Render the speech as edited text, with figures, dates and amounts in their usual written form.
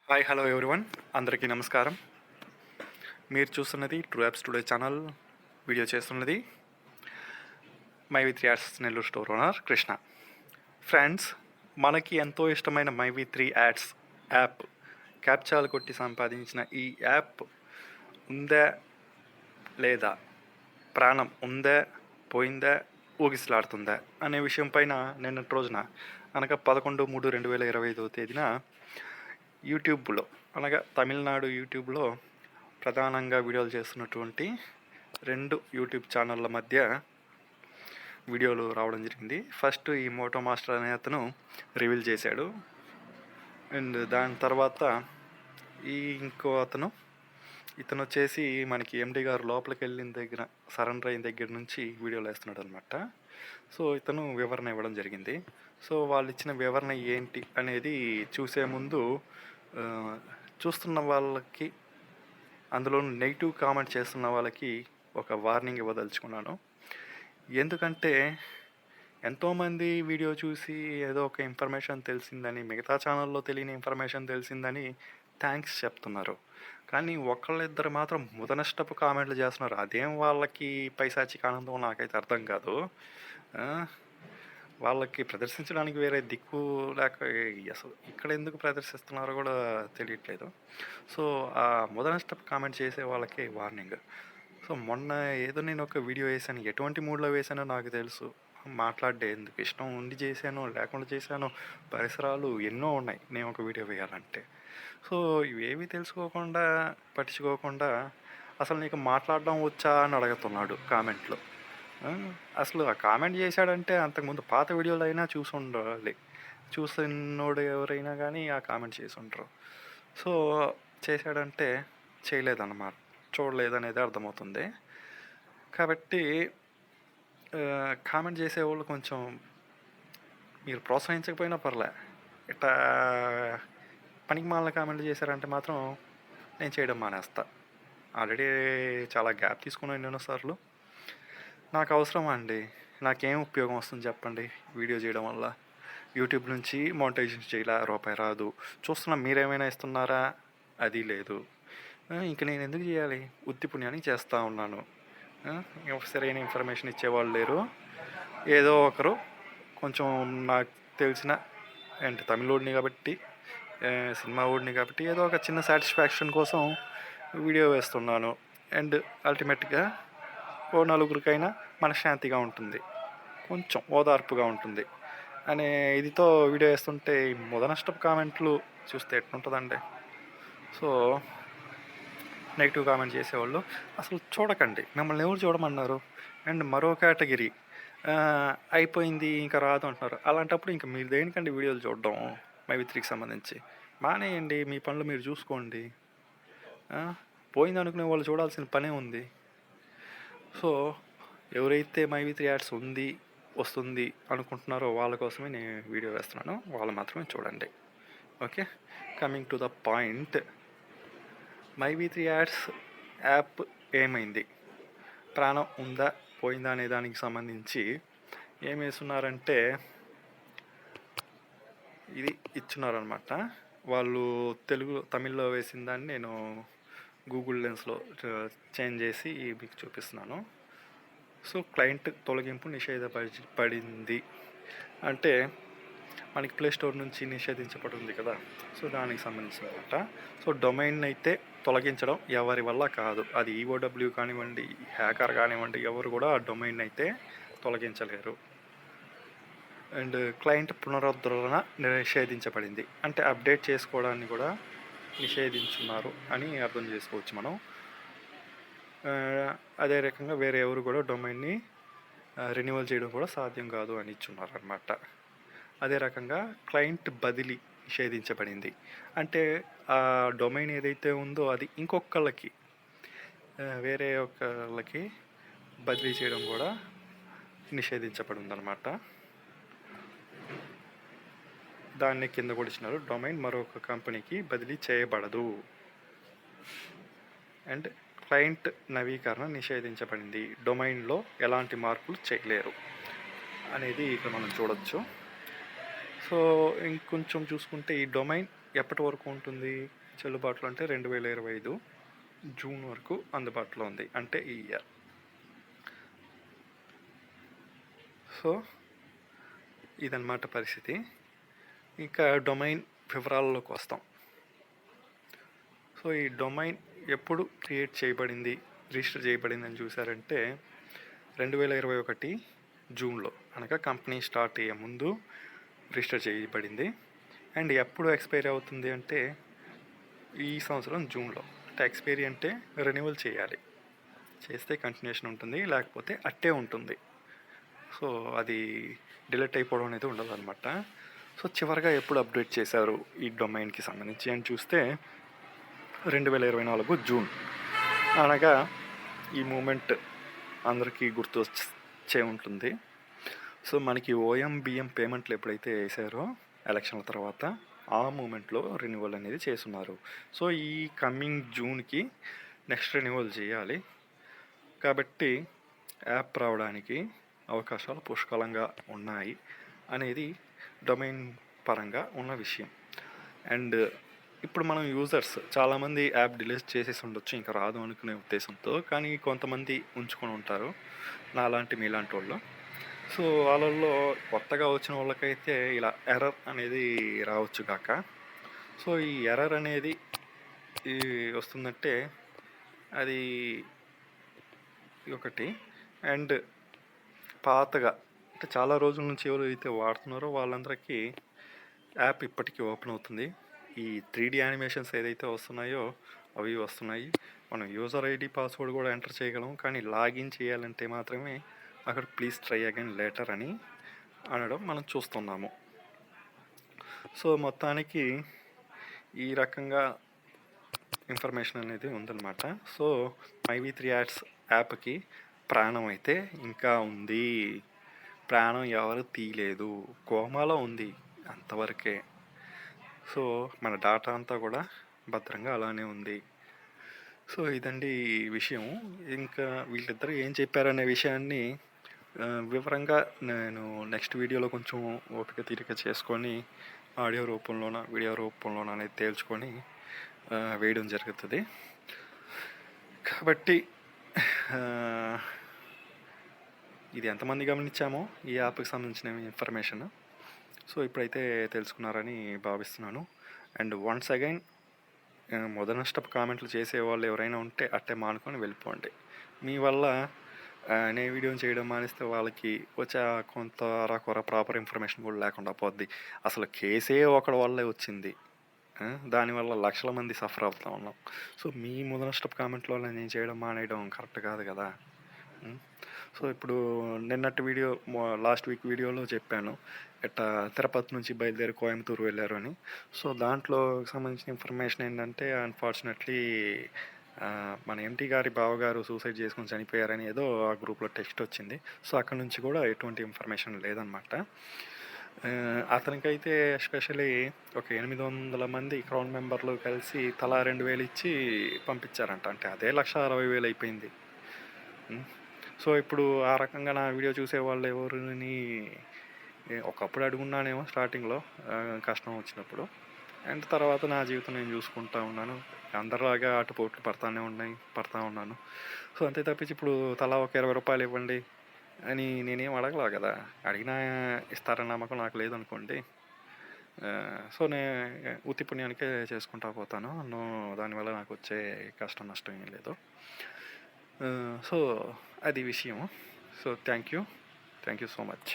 Hi hello everyone, అందరికీ నమస్కారం. మీరు చూస్తున్నది true apps today channel. Video చేస్తున్నది my V three ads Nellore store owner Krishna. Friends, మనకి ఎంతో ఇష్టమైన my V three ads app క్యాప్చాలు కొట్టి సంపాదించిన ఈ యాప్ ఉందా లేదా, ప్రాణం ఉందా పోయిందా, ఊగిసలాడుతుందా అనే విషయం పైన నిన్నటి రోజున అనగా 11/3/2025 యూట్యూబ్లో అనగా తమిళనాడు యూట్యూబ్లో ప్రధానంగా వీడియోలు చేస్తున్నటువంటి 2 యూట్యూబ్ ఛానళ్ళ మధ్య వీడియోలు రావడం జరిగింది. ఫస్ట్ ఈ మోటో మాస్టర్ అనే అతను రివీల్ చేశాడు, అండ్ దాని తర్వాత ఇంకో ఇతను వచ్చేసి మనకి ఎండి గారు లోపలికి వెళ్ళిన దగ్గర సరెండర్ అయిన దగ్గర నుంచి వీడియోలు వేస్తున్నాడు అనమాట. సో ఇతను వివరణ ఇవ్వడం జరిగింది. సో వాళ్ళు ఇచ్చిన వివరణ ఏంటి అనేది చూసే ముందు చూస్తున్న వాళ్ళకి, అందులో నెగిటివ్ కామెంట్ చేస్తున్న వాళ్ళకి ఒక వార్నింగ్ ఇవ్వదలుచుకున్నాను. ఎందుకంటే ఎంతోమంది వీడియో చూసి ఏదో ఒక ఇన్ఫర్మేషన్ తెలిసిందని, మిగతా ఛానల్లో తెలియని ఇన్ఫర్మేషన్ తెలిసిందని థ్యాంక్స్ చెప్తున్నారు. కానీ ఒకళ్ళిద్దరు మాత్రం ముదనష్టపు కామెంట్లు చేస్తున్నారు. అదేం వాళ్ళకి పైశాచిక ఆనందం నాకైతే అర్థం కాదు. వాళ్ళకి ప్రదర్శించడానికి వేరే దిక్కు లేక అసలు ఇక్కడ ఎందుకు ప్రదర్శిస్తున్నారో కూడా తెలియట్లేదు. సో ఆ ముదనష్టపు కామెంట్ చేసే వాళ్ళకి వార్నింగ్. సో మొన్న ఏదో నేను ఒక వీడియో వేసాను, ఎటువంటి మూడ్లో వేసానో నాకు తెలుసు. మాట్లాడే ఎందుకు ఇష్టం ఉండి చేశాను, లేకుండా చేశాను, పరిసరాలు ఎన్నో ఉన్నాయి నేను ఒక వీడియో వేయాలంటే. సో ఇవేవి తెలుసుకోకుండా పట్టించుకోకుండా అసలు నీకు మాట్లాడడం వచ్చా అని అడుగుతున్నాడు కామెంట్లో. అసలు ఆ కామెంట్ చేశాడంటే అంతకుముందు పాత వీడియోలు అయినా చూసి ఉండాలి. చూసినోడు ఎవరైనా కానీ ఆ కామెంట్ చేసి ఉంటారు. సో చేశాడంటే చేయలేదన్నమాట, చూడలేదనేది అర్థమవుతుంది. కాబట్టి కామెంట్ చేసేవాళ్ళు కొంచెం మీరు ప్రోత్సహించకపోయినా పర్లే, ఇట్లా పనికి మాలిన కామెంట్ చేశారంటే మాత్రం నేను చేయడం మానేస్తా. ఆల్రెడీ చాలా గ్యాప్ తీసుకున్నాను ఎన్నోసార్లు. నాకు అవసరమా అండి? నాకేం ఉపయోగం వస్తుంది చెప్పండి వీడియో చేయడం వల్ల? యూట్యూబ్ నుంచి మోనిటైజేషన్ చేయలే, రూపాయి రాదు. చూస్తున్నా మీరేమైనా ఇస్తున్నారా? అది లేదు. ఇంక నేను ఎందుకు చేయాలి? ఉత్తి పుణ్యానికి చేస్తూ ఉన్నాను. సరైన ఇన్ఫర్మేషన్ ఇచ్చేవాళ్ళు లేరు. ఏదో ఒకరు కొంచెం నాకు తెలిసిన తమిళోడిని కాబట్టి, సినిమా ఓడిని కాబట్టి ఏదో ఒక చిన్న సాటిస్ఫాక్షన్ కోసం వీడియో వేస్తున్నాను. అండ్ అల్టిమేట్గా ఓ నలుగురికైనా మనశ్శాంతిగా ఉంటుంది, కొంచెం ఓదార్పుగా ఉంటుంది అనే ఇదితో వీడియో వేస్తుంటే ముదనష్టపు కామెంట్లు చూస్తే ఎట్లుంటుందండి? సో నెగిటివ్ కామెంట్ చేసేవాళ్ళు అసలు చూడకండి, మిమ్మల్ని ఎవరు చూడమన్నారు? అండ్ మరో కేటగిరీ అయిపోయింది ఇంకా రాదు అంటున్నారు. అలాంటప్పుడు ఇంకా మీరు దేనికండి వీడియోలు చూడడం? మై వి త్రీకి సంబంధించి మానేయండి, మీ పనులు మీరు చూసుకోండి. పోయింది అనుకునే వాళ్ళు చూడాల్సిన పనే ఉంది. సో ఎవరైతే మై వి త్రీ యాడ్స్ వస్తుంది అనుకుంటున్నారో వాళ్ళ కోసమే నేను వీడియో వేస్తున్నాను, వాళ్ళు మాత్రమే చూడండి. Okay, coming to the point. My V three ads app ఏమైంది, ప్రాణం ఉందా పోయిందా అనే దానికి సంబంధించి ఏం వేస్తున్నారంటే ఇది ఇచ్చున్నారనమాట. వాళ్ళు తమిళ్లో వేసిన దాన్ని నేను గూగుల్ లెన్స్లో చేంజ్ చేసి మీకు చూపిస్తున్నాను. సో క్లయింట్ తొలగింపు నిషేధపడింది అంటే మనకి ప్లే స్టోర్ నుంచి నిషేధించబడింది కదా, సో దానికి సంబంధించిన అనమాట. సో డొమైన్ అయితే తొలగించడం ఎవరి వల్ల కాదు. అది ఈఓడబ్ల్యూ కానివ్వండి, హ్యాకర్ కానివ్వండి, ఎవరు కూడా ఆ డొమైన్ అయితే తొలగించలేరు. అండ్ క్లయింట్ పునరుద్ధరణ నిషేధించబడింది అంటే అప్డేట్ చేసుకోవడాన్ని కూడా నిషేధించున్నారు అని అర్థం చేసుకోవచ్చు మనం. అదే రకంగా వేరే ఎవరు కూడా డొమైన్ని రెన్యువల్ చేయడం కూడా సాధ్యం కాదు అని ఇచ్చున్నారు అనమాట. అదే రకంగా క్లయింట్ బదిలీ నిషేధించబడింది అంటే ఆ డొమైన్ ఏదైతే ఉందో అది ఇంకొకళ్ళకి, వేరే ఒకళ్ళకి బదిలీ చేయడం కూడా నిషేధించబడింది అనమాట. దాన్ని కింద కూడా ఇచ్చినారు, డొమైన్ మరొక కంపెనీకి బదిలీ చేయబడదు. అండ్ క్లయింట్ నవీకరణ నిషేధించబడింది, డొమైన్లో ఎలాంటి మార్పులు చేయలేరు అనేది ఇక్కడ మనం చూడొచ్చు. సో ఇంకొంచెం చూసుకుంటే ఈ డొమైన్ ఎప్పటి వరకు ఉంటుంది చెల్లుబాటులో అంటే 2025 జూన్ వరకు అందుబాటులో ఉంది, అంటే ఈ ఇయర్. సో ఇదన్నమాట పరిస్థితి. ఇంకా డొమైన్ వివరాల్లోకి వస్తాం. సో ఈ డొమైన్ ఎప్పుడు క్రియేట్ చేయబడింది, రిజిస్టర్ చేయబడింది అని చూసారంటే 2021 జూన్లో, అనగా కంపెనీ స్టార్ట్ అయ్యే ముందు రిజిస్టర్ చేయబడింది. అండ్ ఎప్పుడు ఎక్స్పైరీ అవుతుంది అంటే ఈ సంవత్సరం జూన్లో. అంటే ఎక్స్పైరీ అంటే రెన్యువల్ చేయాలి, చేస్తే కంటిన్యూషన్ ఉంటుంది, లేకపోతే అట్టే ఉంటుంది. సో అది డిలీట్ అయిపోవడం అనేది ఉండదు అనమాట. సో చివరిగా ఎప్పుడు అప్డేట్ చేశారు ఈ డొమైన్కి సంబంధించి అని చూస్తే 2024 జూన్, అనగా ఈ మూమెంట్ అందరికీ గుర్తు వచ్చే ఉంటుంది. సో మనకి ఓఎంబిఎం పేమెంట్లు ఎప్పుడైతే వేసారో ఎలక్షన్ల తర్వాత, ఆ మూమెంట్లో రెన్యువల్ అనేది చేస్తున్నారు. సో ఈ కమింగ్ జూన్కి నెక్స్ట్ రెన్యువల్ చేయాలి కాబట్టి యాప్ రావడానికి అవకాశాలు పుష్కలంగా ఉన్నాయి అనేది డొమైన్ పరంగా ఉన్న విషయం. అండ్ ఇప్పుడు మనం యూజర్స్ చాలామంది యాప్ డిలీట్ చేసేసి ఉండొచ్చు ఇంకా రాదు అనుకునే ఉద్దేశంతో, కానీ కొంతమంది ఉంచుకొని ఉంటారు నాలాంటి మీలాంటి వాళ్ళు. సో వాళ్ళల్లో కొత్తగా వచ్చిన వాళ్ళకైతే ఇలా ఎర్రర్ అనేది రావచ్చు కాక. సో ఈ ఎర్రర్ అనేది వస్తుందంటే అది ఒకటి. అండ్ పాతగా అంటే చాలా రోజుల నుంచి ఎవరు అయితే వాడుతున్నారో వాళ్ళందరికీ యాప్ ఇప్పటికీ ఓపెన్ అవుతుంది. ఈ 3D యానిమేషన్స్ ఏదైతే వస్తున్నాయో అవి వస్తున్నాయి. మనం యూజర్ ఐడి పాస్వర్డ్ కూడా ఎంటర్ చేయగలం, కానీ లాగిన్ చేయాలంటే మాత్రమే అక్కడ ప్లీజ్ ట్రై అగైన్ లేటర్ అని అనడం మనం చూస్తున్నాము. సో మొత్తానికి ఈ రకంగా ఇన్ఫర్మేషన్ అనేది ఉందన్నమాట. సో MyV3 యాడ్స్ యాప్కి ప్రాణం అయితే ఇంకా ఉంది, ప్రాణం ఎవరు తీయలేదు, కోమాలో ఉంది అంతవరకే. సో మన డాటా అంతా కూడా భద్రంగా అలానే ఉంది. సో ఇదండి విషయం. ఇంకా వీళ్ళిద్దరు ఏం చెప్పారనే విషయాన్ని వివరంగా నేను నెక్స్ట్ వీడియోలో కొంచెం ఓపిక తీరిక చేసుకొని ఆడియో రూపంలోన వీడియో రూపంలోన అనేది తేల్చుకొని వేయడం జరుగుతుంది. కాబట్టి ఇది ఎంతమంది గమనించామో ఈ యాప్కి సంబంధించిన ఇన్ఫర్మేషన్, సో ఇప్పుడైతే తెలుసుకున్నారని భావిస్తున్నాను. అండ్ వన్స్ అగైన్ మొదనష్టపు కామెంట్లు చేసేవాళ్ళు ఎవరైనా ఉంటే అట్టే మానుకొని వెళ్ళిపోండి. మీ వల్ల నేను వీడియోని చేయడం మానేస్తే వాళ్ళకి వచ్చే కొంత రకొర ప్రాపర్ ఇన్ఫర్మేషన్ కూడా లేకుండా పోద్ది. అసలు కేసే ఒకడి వల్లే వచ్చింది, దానివల్ల లక్షల మంది సఫర్ అవుతూ ఉన్నాం. సో మీ మొదనష్టపు కామెంట్ల వల్ల నేను చేయడం మానేయడం కరెక్ట్ కాదు కదా. సో ఇప్పుడు నిన్నటి వీడియో లాస్ట్ వీక్ వీడియోలో చెప్పాను ఎట్టా తిరుపతి నుంచి బయలుదేరి కోయంబత్తూరు వెళ్ళారు అని. సో దాంట్లో సంబంధించిన ఇన్ఫర్మేషన్ ఏంటంటే అన్ఫార్చునేట్లీ మన ఎంటీ గారి బావగారు సూసైడ్ చేసుకొని చనిపోయారని ఏదో ఆ గ్రూప్లో టెక్స్ట్ వచ్చింది. సో అక్కడ నుంచి కూడా ఎటువంటి ఇన్ఫర్మేషన్ లేదనమాట. అతనికైతే ఎస్పెషలీ ఒక 800 మంది క్రౌన్ మెంబర్లు కలిసి తలా 2,000 ఇచ్చి పంపించారంట. అంటే అదే 1,60,000 అయిపోయింది. సో ఇప్పుడు ఆ రకంగా నా వీడియో చూసేవాళ్ళు ఎవరిని ఒకప్పుడు అడుగున్నానేమో స్టార్టింగ్లో కష్టం వచ్చినప్పుడు, అండ్ తర్వాత నా జీవితం నేను చూసుకుంటూ ఉన్నాను. అందరిలాగా ఆటుపోట్లు పడతా ఉన్నాను. సో అంతే తప్పించి ఇప్పుడు తలా ఒక 20 రూపాయలు ఇవ్వండి అని నేనేం అడగలా కదా. అడిగినా ఇస్తారన్న నమ్మకం నాకు లేదనుకోండి. సో నేను ఉత్తి పుణ్యానికే చేసుకుంటా పోతాను. దానివల్ల నాకు వచ్చే కష్టం నష్టం ఏం లేదు. సో అది విషయం. So thank you so much.